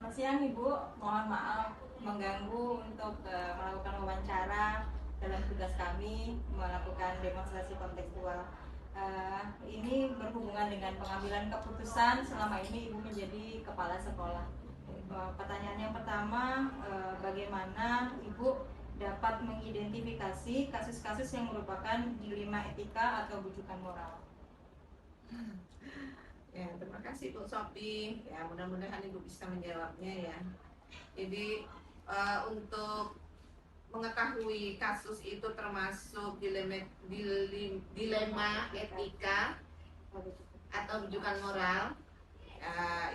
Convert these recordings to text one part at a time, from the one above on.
Selamat siang Ibu, mohon maaf mengganggu untuk melakukan wawancara dalam tugas kami melakukan demonstrasi kontekstual. Ini berhubungan dengan pengambilan keputusan selama ini Ibu menjadi kepala sekolah. Pertanyaan yang pertama, bagaimana Ibu dapat mengidentifikasi kasus-kasus yang merupakan dilema etika atau bujukan moral? Ya, terima kasih Bu Sophie. Ya, mudah-mudahan Ibu bisa menjawabnya ya. Jadi untuk mengetahui kasus itu termasuk dilema etika atau rujukan moral,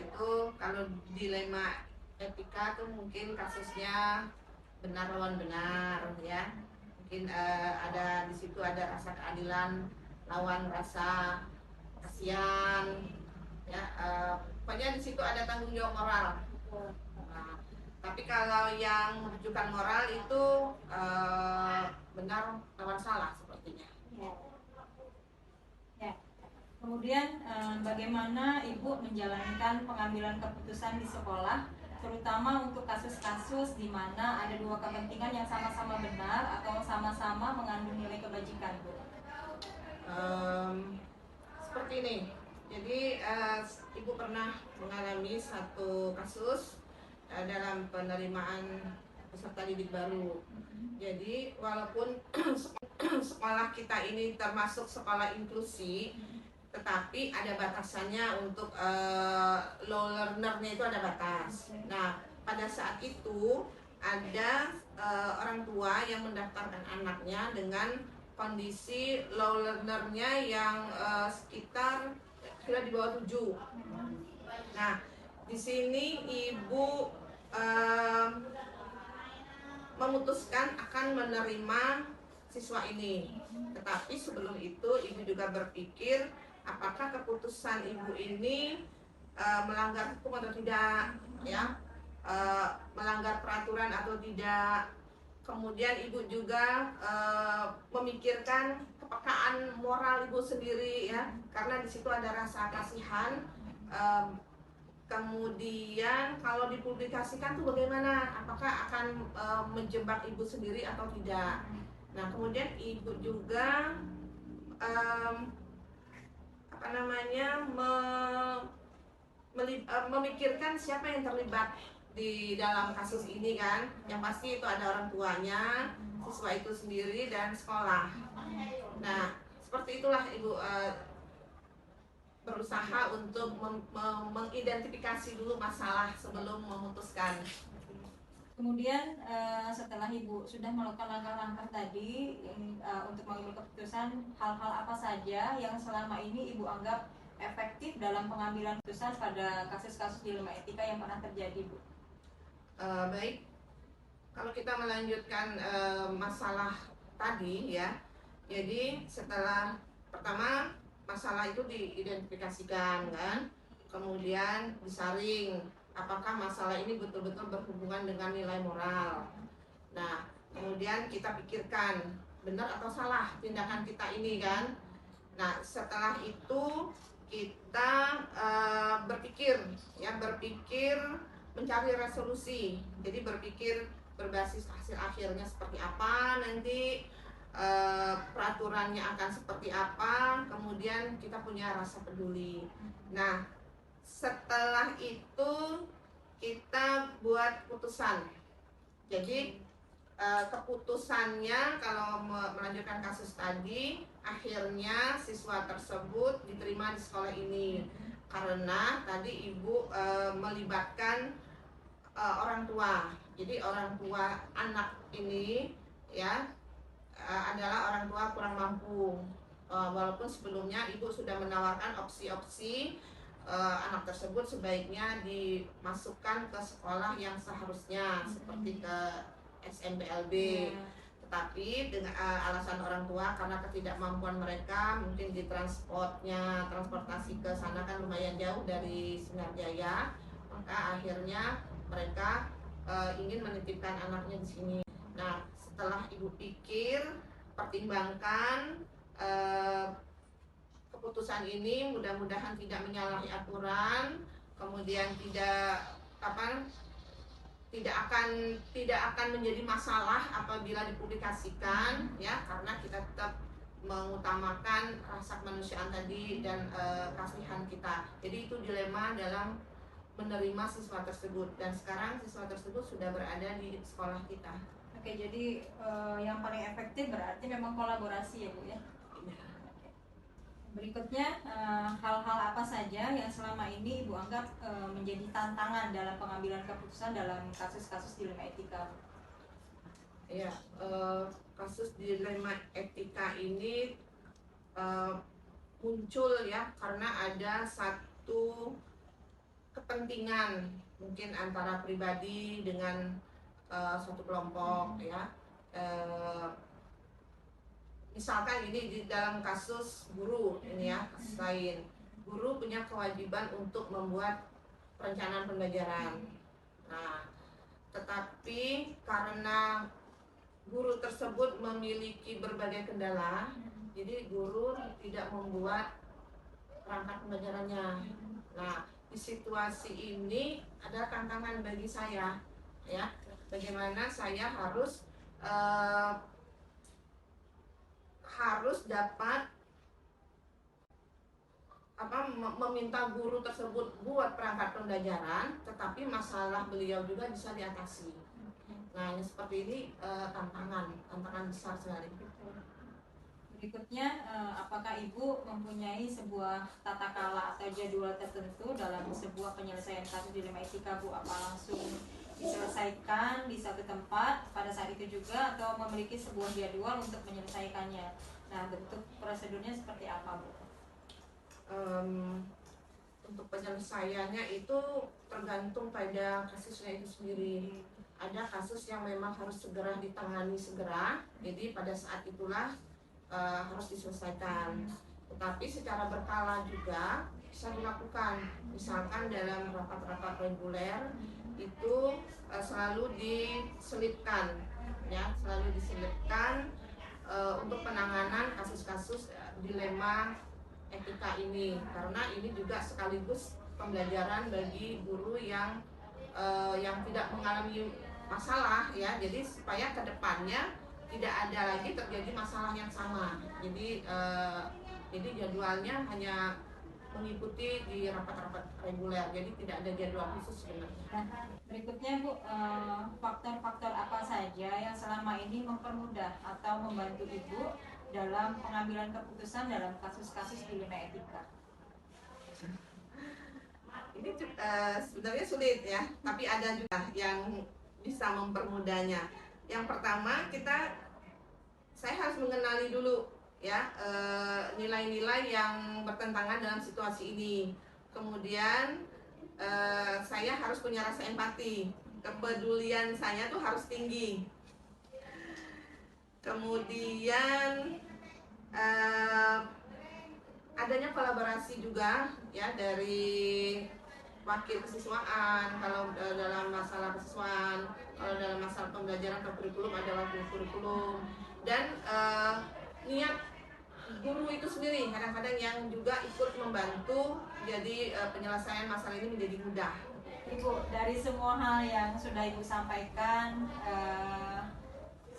itu kalau dilema etika tuh mungkin kasusnya benar lawan benar ya. Mungkin ada di situ ada rasa keadilan lawan rasa kasihan ya, pokoknya di situ ada tanggung jawab moral. Nah, tapi kalau yang rujukan moral itu benar lawan salah sepertinya. Ya. Kemudian bagaimana Ibu menjalankan pengambilan keputusan di sekolah, terutama untuk kasus-kasus di mana ada dua kepentingan yang sama-sama benar atau sama-sama mengandung nilai kebajikan, Bu? Seperti ini. Jadi Ibu pernah mengalami satu kasus dalam penerimaan peserta didik baru. Jadi walaupun sekolah kita ini termasuk sekolah inklusi, tetapi ada batasannya untuk low learner-nya itu ada batas. Nah, pada saat itu ada orang tua yang mendaftarkan anaknya dengan kondisi low learner-nya yang sekitar sudah di bawah 7. Nah, di sini Ibu memutuskan akan menerima siswa ini. Tetapi sebelum itu Ibu juga berpikir apakah keputusan Ibu ini melanggar hukum atau tidak, ya, melanggar peraturan atau tidak. Kemudian Ibu juga memikirkan kepekaan moral Ibu sendiri ya, karena di situ ada rasa kasihan. Kemudian kalau dipublikasikan tuh bagaimana? Apakah akan menjebak Ibu sendiri atau tidak? Nah, kemudian Ibu juga memikirkan siapa yang terlibat di dalam kasus ini kan. Yang pasti itu ada orang tuanya, siswa itu sendiri, dan sekolah. Nah, seperti itulah Ibu berusaha untuk mengidentifikasi dulu masalah sebelum memutuskan. Kemudian setelah Ibu sudah melakukan langkah-langkah tadi untuk mengambil keputusan, hal-hal apa saja yang selama ini Ibu anggap efektif dalam pengambilan keputusan pada kasus-kasus dilema etika yang pernah terjadi, Bu? Baik, kalau kita melanjutkan masalah tadi ya, jadi setelah pertama masalah itu diidentifikasikan kan, kemudian disaring apakah masalah ini betul-betul berhubungan dengan nilai moral. Nah, kemudian kita pikirkan benar atau salah tindakan kita ini kan. Nah, setelah itu kita berpikir mencari resolusi. Jadi berpikir berbasis hasil akhirnya seperti apa nanti, peraturannya akan seperti apa, kemudian kita punya rasa peduli. Nah, setelah itu kita buat putusan. Jadi keputusannya kalau melanjutkan kasus tadi, akhirnya siswa tersebut diterima di sekolah ini karena tadi Ibu melibatkan orang tua. Jadi orang tua anak ini ya adalah orang tua kurang mampu. Walaupun sebelumnya Ibu sudah menawarkan opsi-opsi anak tersebut sebaiknya dimasukkan ke sekolah yang seharusnya seperti ke SMPLB. Tetapi dengan alasan orang tua karena ketidakmampuan mereka, mungkin di transportasi ke sana kan lumayan jauh dari Sinarjaya, maka akhirnya mereka ingin menitipkan anaknya di sini. Nah, setelah Ibu pikir, pertimbangkan keputusan ini mudah-mudahan tidak menyalahi aturan, kemudian tidak apa tidak akan menjadi masalah apabila dipublikasikan, ya, karena kita tetap mengutamakan rasa kemanusiaan tadi dan kasihan kita. Jadi itu dilema dalam menerima siswa tersebut, dan sekarang siswa tersebut sudah berada di sekolah kita. Oke, jadi yang paling efektif berarti memang kolaborasi ya Bu ya. Berikutnya, hal-hal apa saja yang selama ini Ibu anggap menjadi tantangan dalam pengambilan keputusan dalam kasus-kasus dilema etika? Ya, kasus dilema etika ini muncul ya karena ada satu kepentingan mungkin antara pribadi dengan suatu kelompok, ya. Misalkan ini di dalam kasus guru ini ya, kasus lain. Guru punya kewajiban untuk membuat perencanaan pembelajaran. Nah, tetapi karena guru tersebut memiliki berbagai kendala, jadi guru tidak membuat perangkat pembelajarannya. Nah, di situasi ini ada tantangan bagi saya, ya. Bagaimana saya harus dapat meminta guru tersebut buat perangkat pembelajaran, tetapi masalah beliau juga bisa diatasi. Nah, seperti ini tantangan besar sekali. Berikutnya, apakah Ibu mempunyai sebuah tata kala atau jadwal tertentu dalam sebuah penyelesaian kasus dilema etika Bu? Apa langsung diselesaikan di satu tempat pada saat itu juga, atau memiliki sebuah jadwal untuk menyelesaikannya? Nah, bentuk prosedurnya seperti apa Bu? Untuk penyelesaiannya itu tergantung pada kasusnya itu sendiri. Ada kasus yang memang harus segera ditangani segera, jadi pada saat itulah harus diselesaikan. Tetapi secara berkala juga bisa dilakukan. Misalkan dalam rapat-rapat reguler itu selalu diselipkan, ya, untuk penanganan kasus-kasus dilema etika ini, karena ini juga sekaligus pembelajaran bagi guru yang tidak mengalami masalah, ya. Jadi supaya kedepannya tidak ada lagi terjadi masalah yang sama. Jadi jadwalnya hanya mengikuti di rapat-rapat reguler, jadi tidak ada jadwal khusus sebenarnya. Nah, berikutnya Bu, faktor-faktor apa saja yang selama ini mempermudah atau membantu Ibu dalam pengambilan keputusan dalam kasus-kasus dilema etika? Ini sebenarnya sulit ya, tapi ada juga yang bisa mempermudahnya. Yang pertama, saya harus mengenali dulu, ya, nilai-nilai yang bertentangan dalam situasi ini. Kemudian saya harus punya rasa empati, kepedulian saya tuh harus tinggi. Kemudian adanya kolaborasi juga, ya, dari wakil kesiswaan kalau dalam masalah kesiswaan, kalau dalam masalah pembelajaran atau kurikulum ada wakil kurikulum, dan niat guru itu sendiri kadang-kadang yang juga ikut membantu, jadi penyelesaian masalah ini menjadi mudah. Ibu, dari semua hal yang sudah Ibu sampaikan,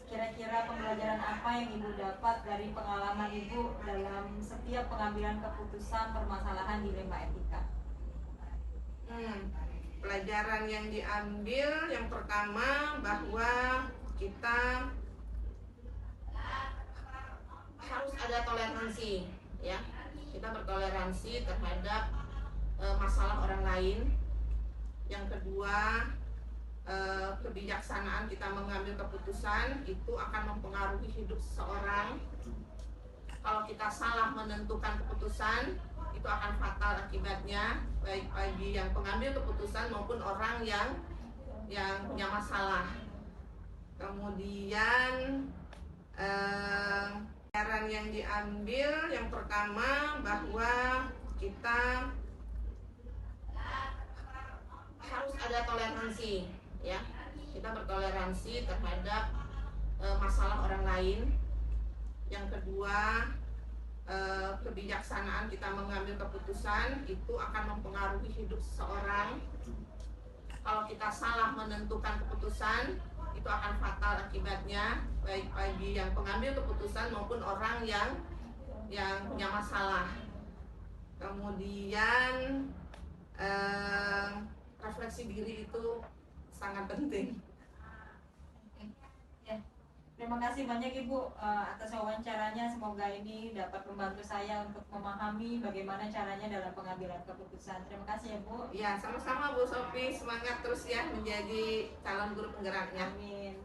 kira-kira pembelajaran apa yang Ibu dapat dari pengalaman Ibu dalam setiap pengambilan keputusan permasalahan dilema etika? Pelajaran yang diambil yang pertama bahwa kita harus ada toleransi, ya. Kita bertoleransi terhadap masalah orang lain. Yang kedua, kebijaksanaan kita mengambil keputusan itu akan mempengaruhi hidup seseorang. Kalau kita salah menentukan keputusan, itu akan fatal akibatnya, baik bagi yang pengambil keputusan maupun orang yang punya masalah. Kemudian pelajaran yang diambil yang pertama bahwa kita harus ada toleransi, ya. Kita bertoleransi terhadap masalah orang lain. Yang kedua, kebijaksanaan kita mengambil keputusan itu akan mempengaruhi hidup seseorang. kalau kita salah menentukan keputusan itu akan fatal akibatnya, baik bagi yang pengambil keputusan maupun orang yang punya masalah. Kemudian refleksi diri itu sangat penting. Ya, terima kasih banyak Ibu atas wawancaranya. Semoga ini dapat membantu saya untuk memahami bagaimana caranya dalam pengambilan keputusan. Terima kasih ya Bu. Ya, sama-sama Bu Sofi, semangat terus ya menjadi calon guru penggeraknya. Amin.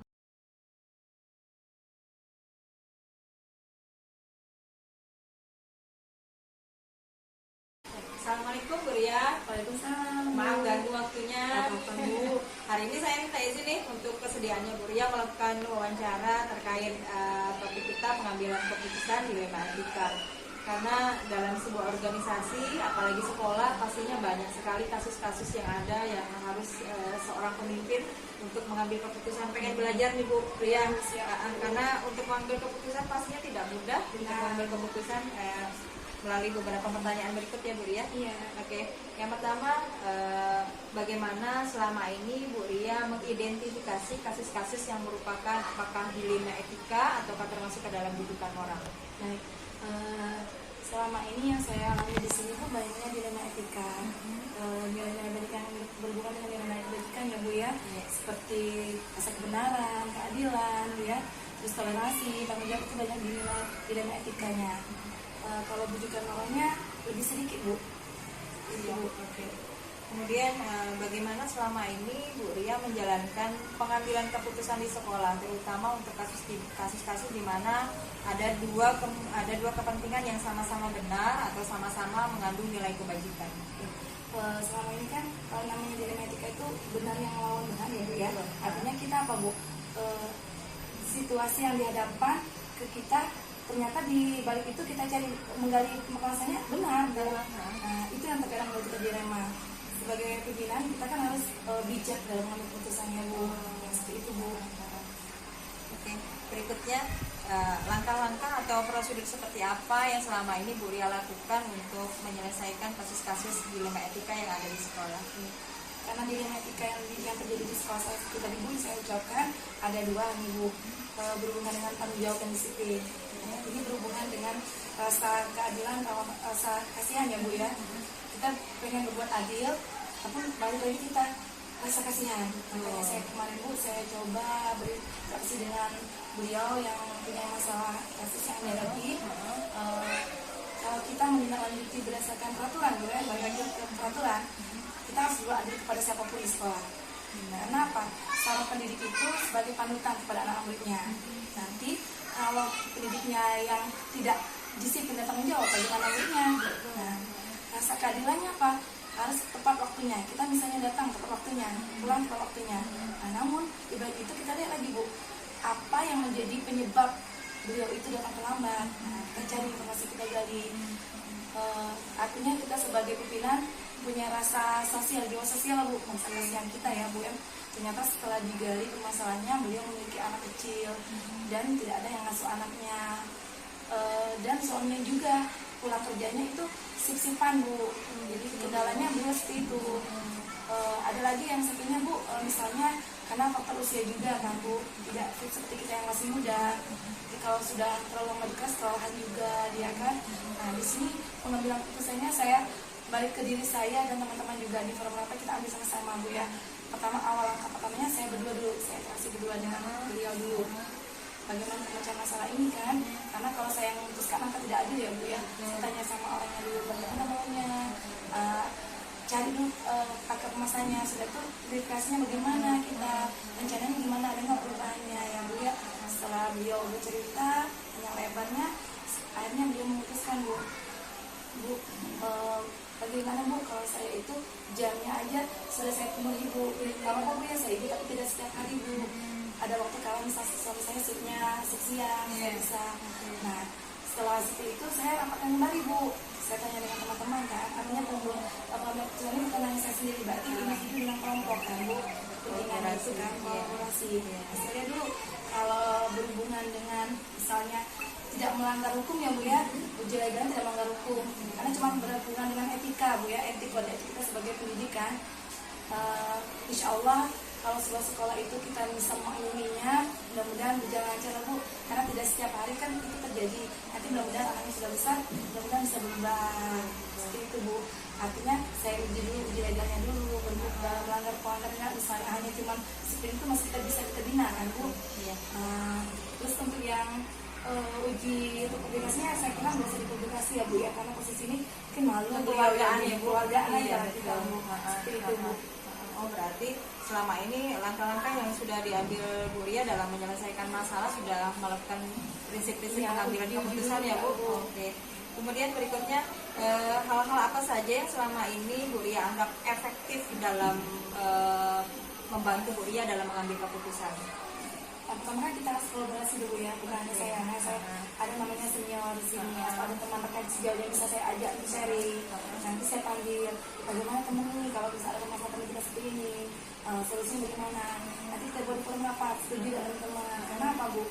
Assalamualaikum Bu Ria. Waalaikumsalam. Maaf ganggu waktunya. Apa-apa, Bu. Hari ini saya minta izin nih untuk kesediaannya Bu Ria melakukan wawancara terkait topik kita pengambilan keputusan dilema etika. Karena dalam sebuah organisasi, apalagi sekolah, pastinya banyak sekali kasus-kasus yang ada yang harus seorang pemimpin untuk mengambil keputusan. Pengen belajar nih Bu Ria, karena untuk mengambil keputusan pastinya tidak mudah. Untuk mengambil keputusan melalui beberapa pertanyaan berikut ya Bu Ria. Iya. Oke, yang pertama bagaimana selama ini Bu Ria mengidentifikasi kasus-kasus yang merupakan apakah dilema etika ataukah termasuk ke dalam didikan moral? Baik. Selama ini yang saya alami di sini pun banyaknya dilema etika. Nilai-nilai etika yang berhubungan dengan nilai etika ya Bu ya, seperti rasa kebenaran, keadilan, ya, terus toleransi, tanggung jawab itu banyak dinilai dilema etikanya. Kalau bujukan moralnya lebih sedikit Bu. Iya, oke. Kemudian bagaimana selama ini Bu Ria menjalankan pengambilan keputusan di sekolah, terutama untuk kasus-kasus di mana ada dua kepentingan yang sama-sama benar atau sama-sama mengandung nilai kebajikan. Selama ini kan kalau namanya dilema etika itu benar yang melawan benar ya Bu ya. Artinya kita apa Bu? Situasi yang dihadapkan ke kita, ternyata di balik itu kita cari menggali rasanya benar. Nah, itu yang terkadang membuat kita dilema. Sebagai pimpinan kita kan harus bijak dalam mengambil keputusannya Bu. Seperti itu Bu. Oke, berikutnya langkah-langkah atau prosedur seperti apa yang selama ini Bu Ria lakukan untuk menyelesaikan kasus-kasus dilema etika yang ada di sekolah? Karena dilema etika yang terjadi di sekolah saya seperti tadi Bu, saya ucapkan ada dua nih Bu, berhubungan dengan tanggung jawab dan disiplin. Ini berhubungan dengan rasa keadilan, rasa kasihan ya Bu ya. Kita pengen berbuat adil, tapi balik lagi kita rasa kasihan. Makanya saya kemarin Bu, saya coba berinteraksi dengan beliau yang punya masalah kasus yang dihadapi. Kalau kita menindaklanjuti berdasarkan peraturan Bu ya, balik lagi ke peraturan, kita harus berbuat adil kepada siapapun di sekolah. Karena apa? Seorang pendidik itu sebagai panutan kepada anak muridnya. Nanti kalau pendidiknya yang tidak disiplin dan tanggung jawab bagaimana muridnya. Nah, rasa keadilannya apa? Harus tepat waktunya. Kita misalnya datang tepat waktunya, pulang tepat waktunya. Nah, namun di balik itu kita lihat lagi Bu, apa yang menjadi penyebab beliau itu datang terlambat. Nah, kita cari informasi, kita gali. Artinya kita sebagai pimpinan punya rasa sosial, jiwa sosial Bu, masalah kasihan kita ya Bu ya. Ternyata setelah digali permasalahannya, beliau memiliki anak kecil dan tidak ada yang ngasuh anaknya, dan suaminya juga pulang kerjanya itu sip-sipan Bu. Jadi kendalanya beliau seperti itu. Ada lagi yang satunya Bu, misalnya karena faktor usia juga kan Bu, tidak fit seperti kita yang masih muda. Jadi kalau sudah terlalu lama di kelas, kelelahan juga dia kan. Nah di sini pengambilan keputusannya saya balik ke diri saya dan teman-teman juga di forum rapat, kita ambil sama-sama Bu ya. Pertama, awal langkah pertamanya saya berdua dulu, saya kasih berdua dengan beliau dulu. Bagaimana memecah masalah ini kan? Karena kalau saya memutuskan maka tidak adil ya Bu ya. Saya tanya sama orangnya dulu bagaimana maunya, cari dulu pakai permasalahannya, sudah itu verifikasinya bagaimana, kita rencananya gimana, ada nggak perubahannya ya Bu ya. Setelah beliau bercerita yang lebarnya, akhirnya beliau memutuskan Bu, bagaimana Bu kalau saya itu jamnya aja sudah saya penuhi Bu. Kalau apa Bu ya, saya ibu tapi tidak setiap hari Bu. Ada waktu kalau misalnya suami saya shiftnya siang, saya bisa. Nah setelah seperti itu saya rapatkan kembali Bu. Saya tanya dengan teman-teman kan, artinya pengambil keputusan ini bukan hanya saya sendiri, berarti ini hidup dengan kelompok kan Bu. Kepentingan itu kan kolaborasi. Saya lihat dulu kalau berhubungan dengan misalnya tidak melanggar hukum ya Bu ya, ujian tidak melanggar hukum, karena cuma berhubungan dengan etika Bu ya, etik kode etik kita sebagai pendidikan. Insya Allah kalau sebuah sekolah itu kita bisa mengilminya, mudah-mudahan berjalan lancar Bu, karena tidak setiap hari kan itu terjadi. Nanti mudah-mudahan anaknya sudah besar, mudah-mudahan bisa berubah seperti itu Bu. Artinya saya uji legalnya dulu, bentuk melanggar nggak, misalnya hanya cuma disiplin itu masih bisa kita bina kan Bu. Iya. Terus untuk yang uji untuk publikasinya saya kira nggak usah dipublikasi ya Bu ya, karena posisi ini mungkin malu Kekeluargaan ya, Bu. keluargaan Iya, aja kita betul. Bu. Seperti itu Bu. Oh, berarti selama ini langkah-langkah yang sudah diambil Bu Ria dalam menyelesaikan masalah sudah melakukan prinsip-prinsip Iya, pengambilan uji keputusan dulu ya ya, Bu. Bu. Oke. Kemudian berikutnya hal-hal apa saja yang selama ini Bu Ria anggap efektif dalam membantu Bu Ria dalam mengambil keputusan? Pertama kan kita harus kolaborasi dulu ya, bukan hanya saya ada namanya senior di sini, ada teman rekan sejauh yang bisa saya ajak untuk sharing. Nanti saya panggil bagaimana temen nih kalau bisa ada masalah teman kita seperti ini, solusinya bagaimana. Nanti kita buat forum rapat, setuju dengan teman. Karena apa Bu?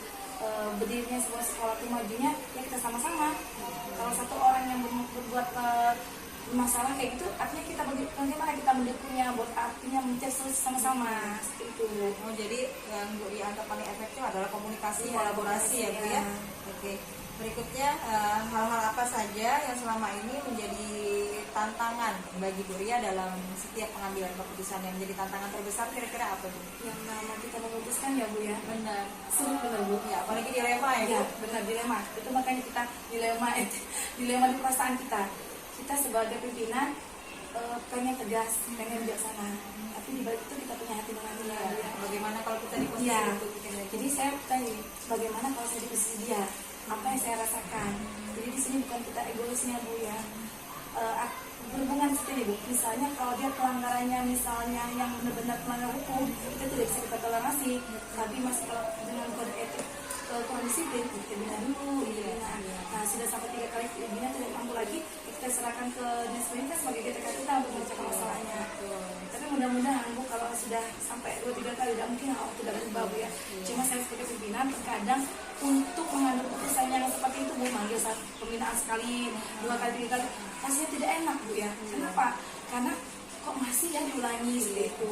Berdirinya sebuah sekolah itu majunya ya kita sama-sama. Kalau satu orang yang berbuat masalah kayak gitu, artinya kita bagaimana kita mendukungnya, buat artinya mencari solusi sama-sama seperti itu. Oh, jadi yang Bu Ria anggap paling efektif adalah komunikasi, Iya, kolaborasi ya Bu ya. iya. Oke. Berikutnya hal-hal apa saja yang selama ini menjadi tantangan bagi Bu Ria dalam setiap pengambilan keputusan, yang menjadi tantangan terbesar kira-kira apa Bu? Yang nama kita memutuskan ya Bu ya, Benar. sulit benar Bu. Ya, apalagi dilema ya Bu. Ya benar, dilema. Itu makanya kita dilema di perasaan kita. Kita sebagai pimpinan pengen tegas, pengen bijaksana, tapi di balik itu kita punya hati nurani ya. Ya, bagaimana kalau kita di posisi Iya. itu? Jadi saya tanya, bagaimana kalau saya di posisi dia? Apa yang saya rasakan? Jadi di sini bukan kita egoisnya Bu ya. Berhubungan seperti ini Bu. Misalnya kalau dia pelanggarannya misalnya yang benar-benar melanggar hukum, kita tidak bisa kita toleransi. Tapi masih kalau dengan kode etik kurang disiplin, kita bina dulu. Nah sudah sampai 3 kali bina tidak mampu lagi, kita serahkan ke dinas pendidikan sebagai GTK kita untuk memecahkan masalahnya. Tapi mudah-mudahan Bu kalau sudah sampai 2-3 kali tidak mungkin hal tidak berubah Bu ya. Cuma saya sebagai pimpinan terkadang untuk mengambil keputusan yang seperti itu Bu, manggil satu pembinaan sekali, 2 kali, 3 kali, rasanya tidak enak Bu ya. Kenapa? Karena kok masih ya diulangi seperti itu.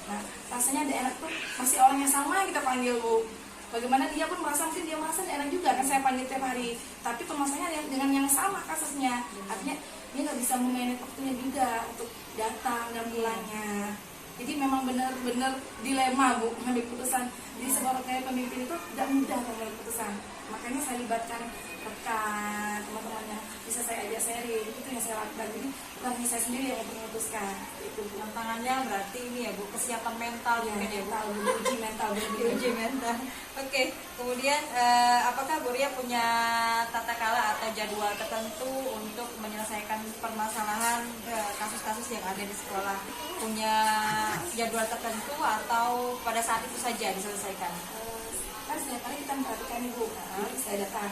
Nah rasanya tidak enak tuh masih orang yang sama yang kita panggil Bu. Bagaimana dia pun merasa mungkin dia merasa enak juga kan saya panggil tiap hari, tapi permasalahannya dengan yang sama kasusnya, artinya dia nggak bisa memanage waktunya juga untuk datang dan pulangnya. Jadi memang benar-benar dilema Bu mengambil keputusan. Jadi sebagai kayak pemimpin itu tidak mudah mengambil keputusan. Makanya saya libatkan rekan teman-temannya, bisa saya ajak sharing, itu yang saya lakukan. Jadi bukan hanya saya sendiri yang memutuskan. Itu Tantangannya berarti ini ya Bu, kesiapan mental mungkin ya Bu. uji mental, Uji mental. Oke, kemudian apakah Bu Ria punya tata kala atau jadwal tertentu untuk menyelesaikan permasalahan kasus-kasus yang ada di sekolah? Punya jadwal tertentu atau pada saat itu saja diselesaikan? Kan setiap kali kita memperhatikan Ibu, jadi saya datang.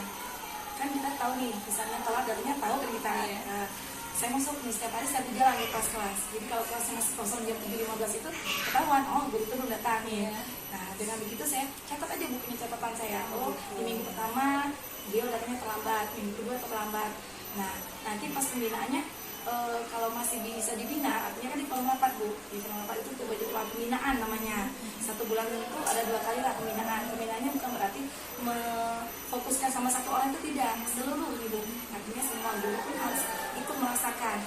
Kan kita tahu nih, misalnya telat datangnya tahu kan kita. Nah, saya masuk nih setiap hari saya jalan di kelas-kelas. Jadi kalau kelasnya masih kosong jam 7.15 itu ketahuan, oh guru itu belum datang ya. Nah dengan begitu saya catat aja bukunya catatan saya. Oh di minggu pertama dia datangnya terlambat, minggu kedua terlambat. Nah nanti pas pembinaannya kalau masih bisa dibina, artinya kan di kolom rapat Bu. Di kolom rapat itu coba jadwal pembinaan namanya. 1 bulan itu ada 2 kali lah pembinaan. Pembinaannya bukan berarti memfokuskan sama satu orang itu tidak, seluruh gitu. Artinya semua guru pun harus ikut merasakan.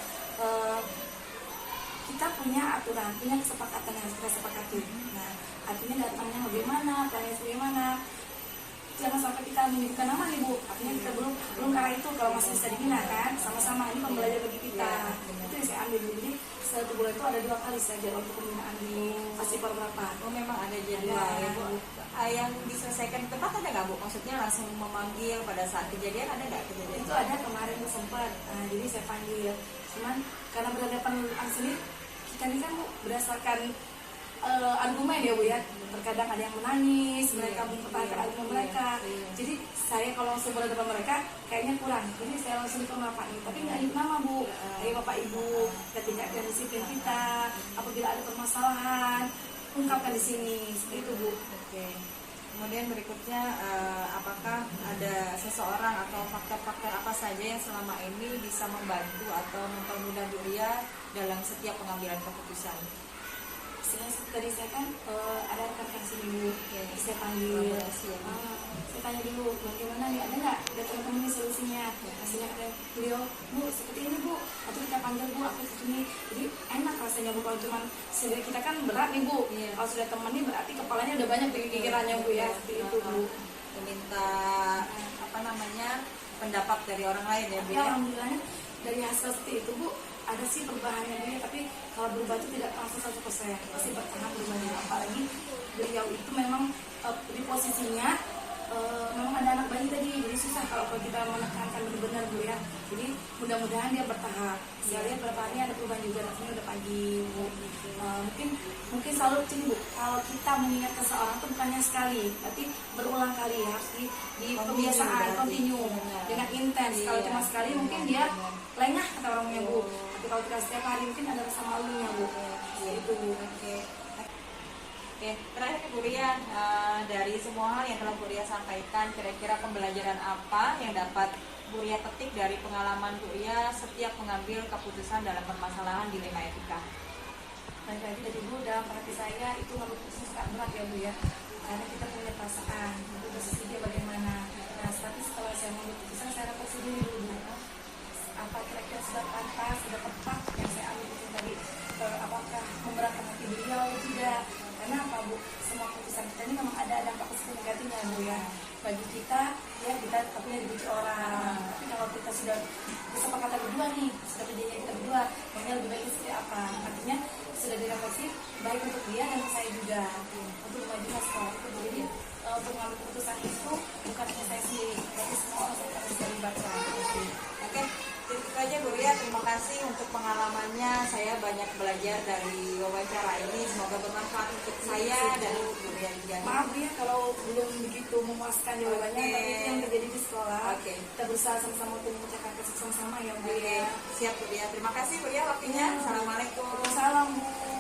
Kita punya aturan, punya kesepakatan yang harus kita sepakati. Nah, artinya datangnya bagaimana, plannya bagaimana. Jangan sampai kita menyebutkan nama nih Bu, artinya kita belum ke arah itu. Kalau masih bisa dibina kan, sama-sama ini pembelajaran bagi kita. Itu yang saya ambil. Jadi 1 bulan itu ada 2 kali saja untuk pembinaan di Pasipor berapa. Oh memang ada jadwal ya Bu. Yang diselesaikan tepat ada nggak Bu? Maksudnya langsung memanggil pada saat kejadian ada nggak kejadian? Itu ada kemarin Bu sempat. Nah, jadi saya panggil. Cuman karena berhadapan asli kita ini kan Bu berdasarkan argumen ya Bu ya. Terkadang ada yang menangis, mereka mempertahankan argumen mereka. Jadi saya kalau langsung berhadapan mereka kayaknya kurang. Jadi saya langsung ke rapat nih. Tapi nggak nyebut nama Bu. Ayo Bapak Ibu, kita tingkatkan disiplin kita. Apabila ada permasalahan, ungkapkan di sini. Seperti itu Bu. Oke. Kemudian berikutnya apakah ada seseorang atau faktor-faktor apa saja yang selama ini bisa membantu atau mempermudah Bu Ria dalam setiap pengambilan keputusan? Misalnya tadi saya kan ada rekan sini dulu, Oke. saya panggil, Kolaborasi ya. saya tanya dulu bagaimana nih, ada nggak dari teman-teman nih solusinya? Hasilnya kata beliau, bu seperti ini bu, atau kita panggil bu apa ini, jadi enak rasanya bu. Kalau cuma sendiri kita kan berat nih bu, Iya. kalau sudah teman nih berarti kepalanya udah banyak pikirannya bu ya, seperti itu bu. Meminta apa namanya pendapat dari orang lain ya Bu Tapi ya. alhamdulillahnya dari hasil seperti itu bu, ada sih perubahannya bu ya, tapi kalau berubah itu tidak langsung 100%, pasti bertahap berubahnya. Apalagi beliau itu memang di posisinya memang ada anak bayi tadi, jadi susah kalau kita menekankan benar-benar bu ya. Jadi mudah-mudahan dia bertahap. Saya lihat berapa hari ada perubahan juga, rasanya udah pagi bu. Mungkin selalu ini bu, kalau kita mengingat seseorang itu bukannya sekali, tapi berulang kali ya, harus di kebiasaan, continue dengan intens. Kalau cuma sekali mungkin dia lengah kata orangnya bu, tapi kalau kita setiap hari mungkin ada rasa malunya bu. Itu bu. Oke, terakhir Bu Ria, dari semua hal yang telah Bu Ria sampaikan, kira-kira pembelajaran apa yang dapat Bu Ria petik dari pengalaman Bu Ria setiap mengambil keputusan dalam permasalahan dilema etika? Lagi-lagi dari bu, dalam hati saya itu ngambil keputusan sangat berat ya bu ya, karena kita punya perasaan, itu posisi dia bagaimana. Nah, tapi setelah saya mengambil keputusan, saya refleksi dulu dulu, apa kira-kira sudah pantas, sudah tepat yang saya ambil keputusan tadi, apakah memberatkan hati beliau atau tidak. Karena apa bu, semua keputusan kita ini memang ada dampak positif negatifnya bu ya. Bagi kita, ya kita takutnya dibenci orang. Tapi kalau kita sudah kesepakatan berdua nih, sudah perjanjian kita berdua, maunya lebih baik seperti apa. Artinya sudah direfleksi baik untuk dia dan saya juga untuk maju sekolah itu. Jadi untuk mengambil keputusan itu bukan hanya saya sendiri, tapi semua orang yang bisa dilibatkan. Oke, itu aja Bu Ria. Terima kasih untuk pengalamannya. Saya banyak belajar dari wawancara ini. Semoga bermanfaat untuk saya dan Bu Ria juga. Maaf ya kalau belum begitu memuaskan jawabannya, Oke. tapi itu yang terjadi di sekolah. Oke. Kita berusaha sama-sama untuk memecahkan kasus sama-sama ya Bu Oke, ya. siap Bu Ria. Terima kasih Bu Ria waktunya. Assalamualaikum. Salam Bu.